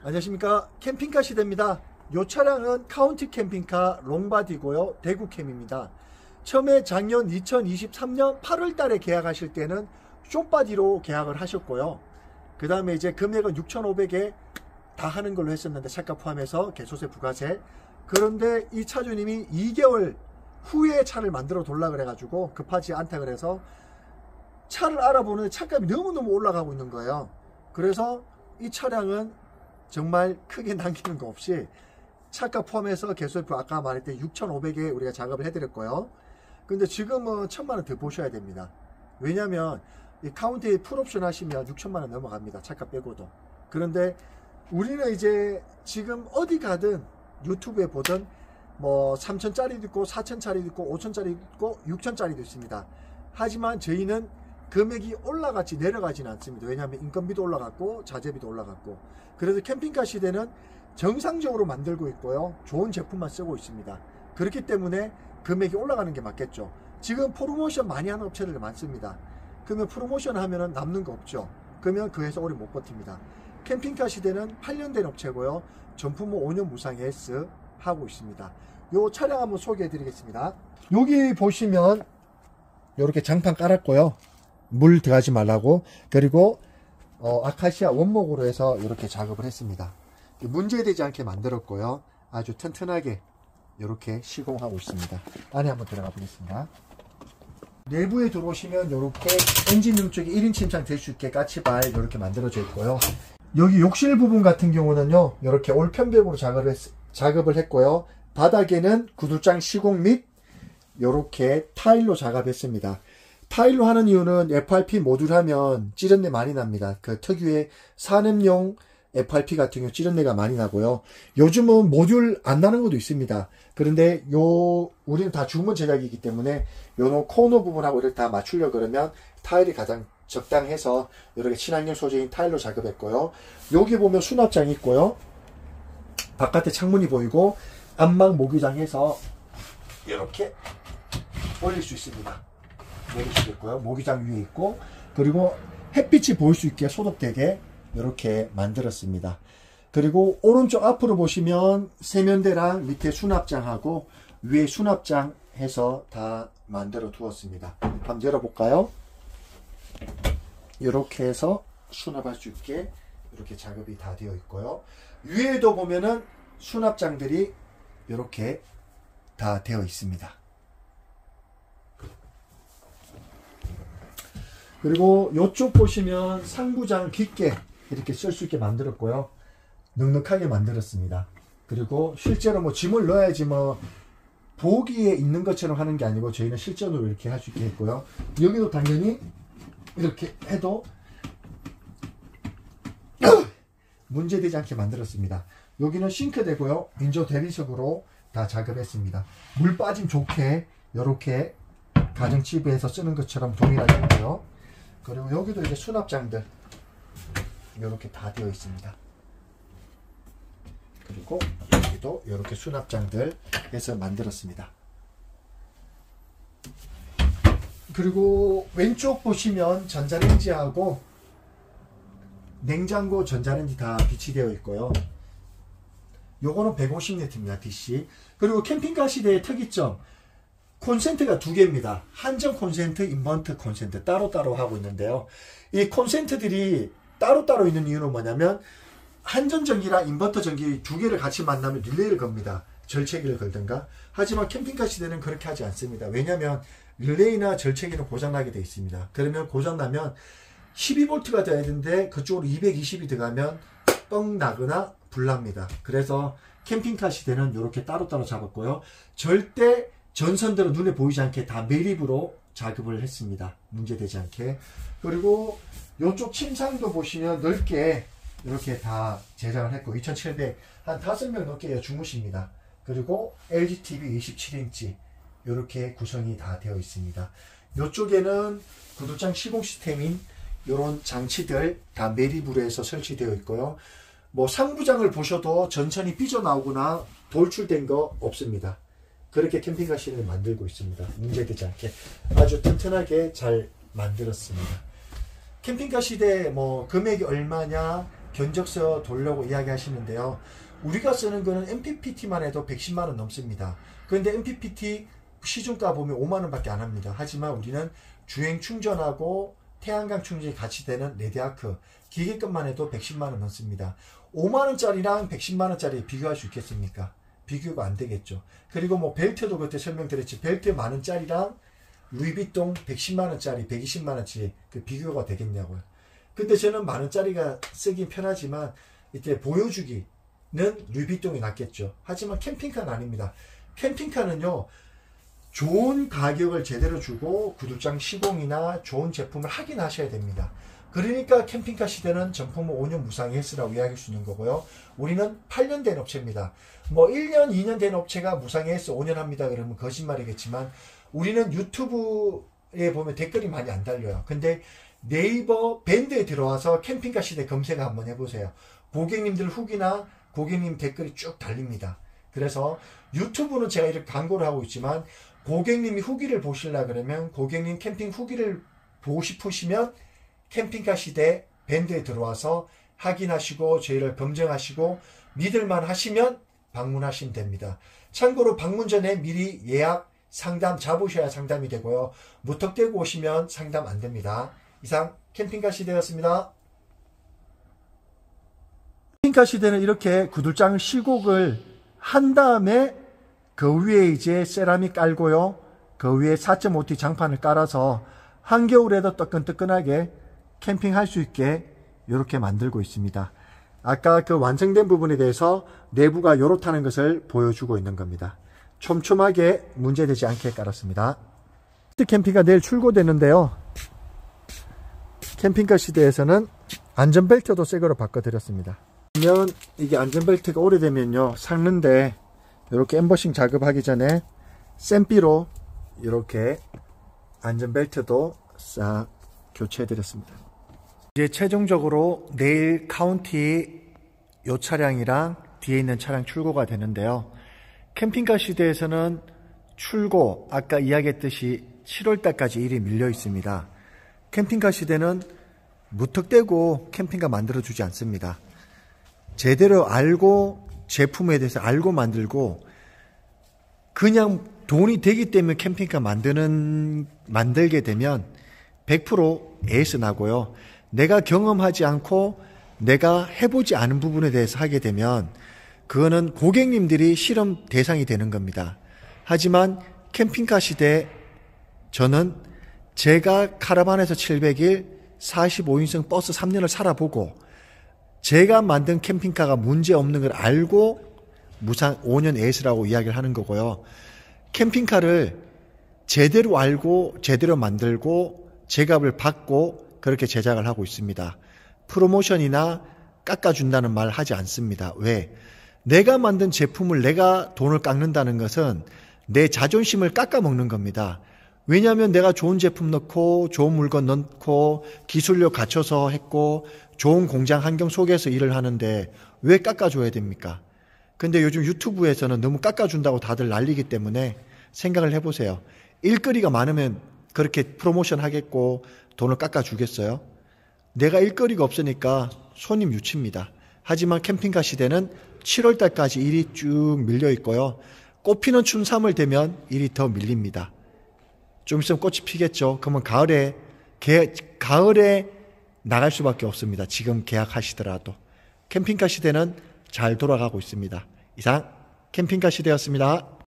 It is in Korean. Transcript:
안녕하십니까, 캠핑카 시대입니다. 이 차량은 카운티 캠핑카 롱바디고요, 대구캠입니다. 처음에 작년 2023년 8월 달에 계약하실 때는 숏바디로 계약을 하셨고요. 그 다음에 이제 금액은 6,500에 다 하는 걸로 했었는데, 차가 포함해서 개소세 부가세. 그런데 이 차주님이 2개월 후에 차를 만들어 돌라 그래가지고 급하지 않다 그래서 차를 알아보는데 차값이 너무너무 올라가고 있는 거예요. 그래서 이 차량은 정말 크게 남기는 거 없이 차값 포함해서 개소세 아까 말했던 6,500에 우리가 작업을 해드렸고요. 근데 지금은 1,000만원 더 보셔야 됩니다. 왜냐면 이 카운티 풀옵션 하시면 6,000만원 넘어갑니다, 차값 빼고도. 그런데 우리는 이제 지금 어디 가든 유튜브에 보던 뭐 3,000짜리도 있고 4,000짜리도 있고 5,000짜리도 있고 6,000짜리도 있습니다. 하지만 저희는 금액이 올라갔지 내려가지는 않습니다. 왜냐하면 인건비도 올라갔고 자재비도 올라갔고, 그래서 캠핑카 시대는 정상적으로 만들고 있고요, 좋은 제품만 쓰고 있습니다. 그렇기 때문에 금액이 올라가는 게 맞겠죠. 지금 프로모션 많이 하는 업체들 많습니다. 그러면 프로모션 하면은 남는 거 없죠. 그러면 그 회사 오래 못 버팁니다. 캠핑카 시대는 8년 된 업체고요, 전품은 5년 무상 AS 하고 있습니다. 요 차량 한번 소개해 드리겠습니다. 여기 보시면 이렇게 장판 깔았고요, 물 들어가지 말라고. 그리고 아카시아 원목으로 해서 이렇게 작업을 했습니다. 문제되지 않게 만들었고요, 아주 튼튼하게 이렇게 시공하고 있습니다. 안에 한번 들어가 보겠습니다. 내부에 들어오시면 이렇게 엔진룸 쪽에 1인 침상 될 수 있게 까치발 이렇게 만들어져 있고요. 여기 욕실 부분 같은 경우는요, 이렇게 올편백으로 작업을 했고요. 바닥에는 구두장 시공 및 이렇게 타일로 작업했습니다. 타일로 하는 이유는 FRP 모듈 하면 찌른내 많이 납니다. 그 특유의 산업용 FRP 같은 경우 찌른내가 많이 나고요. 요즘은 모듈 안 나는 것도 있습니다. 그런데 우리는 다 주문 제작이기 때문에 요 코너 부분하고 이렇게 다 맞추려고 그러면 타일이 가장 적당해서 이렇게 친환경 소재인 타일로 작업했고요. 여기 보면 수납장이 있고요, 바깥에 창문이 보이고 안막 모기장에서 이렇게 올릴 수 있습니다. 내릴 수 있고요, 모기장 위에 있고, 그리고 햇빛이 보일 수 있게 소독되게 이렇게 만들었습니다. 그리고 오른쪽 앞으로 보시면 세면대랑 밑에 수납장하고 위에 수납장 해서 다 만들어 두었습니다. 한번 열어볼까요? 이렇게 해서 수납할 수 있게 이렇게 작업이 다 되어 있고요. 위에도 보면은 수납장들이 이렇게 다 되어 있습니다. 그리고 이쪽 보시면 상부장 깊게 이렇게 쓸 수 있게 만들었고요, 넉넉하게 만들었습니다. 그리고 실제로 뭐 짐을 넣어야지 뭐 보기에 있는 것처럼 하는 게 아니고 저희는 실전으로 이렇게 할 수 있게 했고요. 여기도 당연히 이렇게 해도 문제되지 않게 만들었습니다. 여기는 싱크대고요, 인조 대리석으로 다 작업했습니다. 물 빠짐 좋게 이렇게 가정집에서 쓰는 것처럼 동일하게 했고요. 그리고 여기도 이제 수납장들 이렇게 다 되어 있습니다. 그리고 여기도 이렇게 수납장들 해서 만들었습니다. 그리고 왼쪽 보시면 전자레인지하고 냉장고, 전자레인지 다 비치되어 있고요. 요거는 150W입니다, DC. 그리고 캠핑카 시대의 특이점, 콘센트가 두 개입니다. 한전 콘센트, 인버터 콘센트 따로따로 하고 있는데요. 이 콘센트들이 따로따로 있는 이유는 뭐냐면 한전 전기랑 인버터 전기 두 개를 같이 만나면 릴레이를 겁니다. 절체기를 걸든가. 하지만 캠핑카 시대는 그렇게 하지 않습니다. 왜냐하면 릴레이나 절체기는 고장나게 되어 있습니다. 그러면 고장나면 12V가 돼야 되는데 그쪽으로 220이 들어가면 뻥 나거나 불납니다. 그래서 캠핑카 시대는 이렇게 따로따로 잡았고요. 절대 전선들은 눈에 보이지 않게 다 매립으로 작업을 했습니다. 문제되지 않게. 그리고 이쪽 침상도 보시면 넓게 이렇게 다 제작을 했고 2700, 한 5명 넘게 주무십니다. 그리고 LGTV 27인치 이렇게 구성이 다 되어 있습니다. 이쪽에는 구두장 시공 시스템인 이런 장치들 다 매립으로 해서 설치되어 있고요. 뭐 상부장을 보셔도 전선이 삐져나오거나 돌출된 거 없습니다. 그렇게 캠핑카 시대를 만들고 있습니다. 문제되지 않게 아주 튼튼하게 잘 만들었습니다. 캠핑카 시대 뭐 금액이 얼마냐, 견적서 돌려고 이야기하시는데요. 우리가 쓰는 거는 MPPT만 해도 110만 원 넘습니다. 그런데 MPPT 시중가 보면 5만 원밖에 안 합니다. 하지만 우리는 주행 충전하고 태양광 충전이 같이 되는 레디아크 기계값만 해도 110만 원 넘습니다. 5만 원짜리랑 110만 원짜리 비교할 수 있겠습니까? 비교가 안 되겠죠. 그리고 뭐 벨트도 그때 설명드렸지. 벨트 만 원짜리랑 루이비통 110만 원짜리, 120만 원짜리 그 비교가 되겠냐고요. 근데 저는 만 원짜리가 쓰긴 편하지만 이렇게 보여주기는 루이비통이 낫겠죠. 하지만 캠핑카는 아닙니다. 캠핑카는요, 좋은 가격을 제대로 주고 구두장 시공이나 좋은 제품을 확인하셔야 됩니다. 그러니까 캠핑카 시대는 정품은 5년 무상 AS라고 이야기할 수 있는 거고요. 우리는 8년 된 업체입니다. 뭐 1년, 2년 된 업체가 무상 AS 5년 합니다. 그러면 거짓말이겠지만 우리는 유튜브에 보면 댓글이 많이 안 달려요. 근데 네이버 밴드에 들어와서 캠핑카 시대 검색 한번 해보세요. 고객님들 후기나 고객님 댓글이 쭉 달립니다. 그래서 유튜브는 제가 이렇게 광고를 하고 있지만 고객님이 후기를 보시려 그러면 고객님 캠핑 후기를 보고 싶으시면 캠핑카 시대 밴드에 들어와서 확인하시고 저희를 검증하시고 믿을만 하시면 방문하시면 됩니다. 참고로 방문 전에 미리 예약 상담 잡으셔야 상담이 되고요. 무턱대고 오시면 상담 안 됩니다. 이상 캠핑카 시대였습니다. 캠핑카 시대는 이렇게 구들장 시곡을 한 다음에 그 위에 이제 세라믹 깔고요. 그 위에 4.5T 장판을 깔아서 한겨울에도 뜨끈뜨끈하게 캠핑할 수 있게 이렇게 만들고 있습니다. 아까 그 완성된 부분에 대해서 내부가 요렇다는 것을 보여주고 있는 겁니다. 촘촘하게 문제되지 않게 깔았습니다. 캠핑카 내일 출고되는데요. 캠핑카 시대에서는 안전벨트도 새 거로 바꿔드렸습니다. 그러면 이게 안전벨트가 오래되면요 삭는데 이렇게 엠버싱 작업하기 전에 쌤비로 이렇게 안전벨트도 싹 교체해 드렸습니다. 이제 최종적으로 내일 카운티 요 차량이랑 뒤에 있는 차량 출고가 되는데요. 캠핑카 시대에서는 출고 아까 이야기했듯이 7월달까지 일이 밀려 있습니다. 캠핑카 시대는 무턱대고 캠핑카 만들어주지 않습니다. 제대로 알고 제품에 대해서 알고 만들고 그냥 돈이 되기 때문에 캠핑카 만들게 되면 100% AS 나고요. 내가 경험하지 않고 내가 해보지 않은 부분에 대해서 하게 되면 그거는 고객님들이 실험 대상이 되는 겁니다. 하지만 캠핑카 시대 저는 제가 카라반에서 700일 45인승 버스 3년을 살아보고 제가 만든 캠핑카가 문제없는 걸 알고 무상 5년 AS라고 이야기를 하는 거고요. 캠핑카를 제대로 알고 제대로 만들고 제값을 받고 그렇게 제작을 하고 있습니다. 프로모션이나 깎아준다는 말 하지 않습니다. 왜? 내가 만든 제품을 내가 돈을 깎는다는 것은 내 자존심을 깎아먹는 겁니다. 왜냐하면 내가 좋은 제품 넣고 좋은 물건 넣고 기술력 갖춰서 했고 좋은 공장 환경 속에서 일을 하는데 왜 깎아줘야 됩니까? 근데 요즘 유튜브에서는 너무 깎아준다고 다들 난리기 때문에 생각을 해보세요. 일거리가 많으면 그렇게 프로모션 하겠고 돈을 깎아주겠어요? 내가 일거리가 없으니까 손님 유치입니다. 하지만 캠핑카 시대는 7월달까지 일이 쭉 밀려 있고요. 꽃피는 춘삼월 되면 일이 더 밀립니다. 좀 있으면 꽃이 피겠죠. 그러면 가을에 나갈 수밖에 없습니다. 지금 계약하시더라도. 캠핑카 시대는 잘 돌아가고 있습니다. 이상 캠핑카 시대였습니다.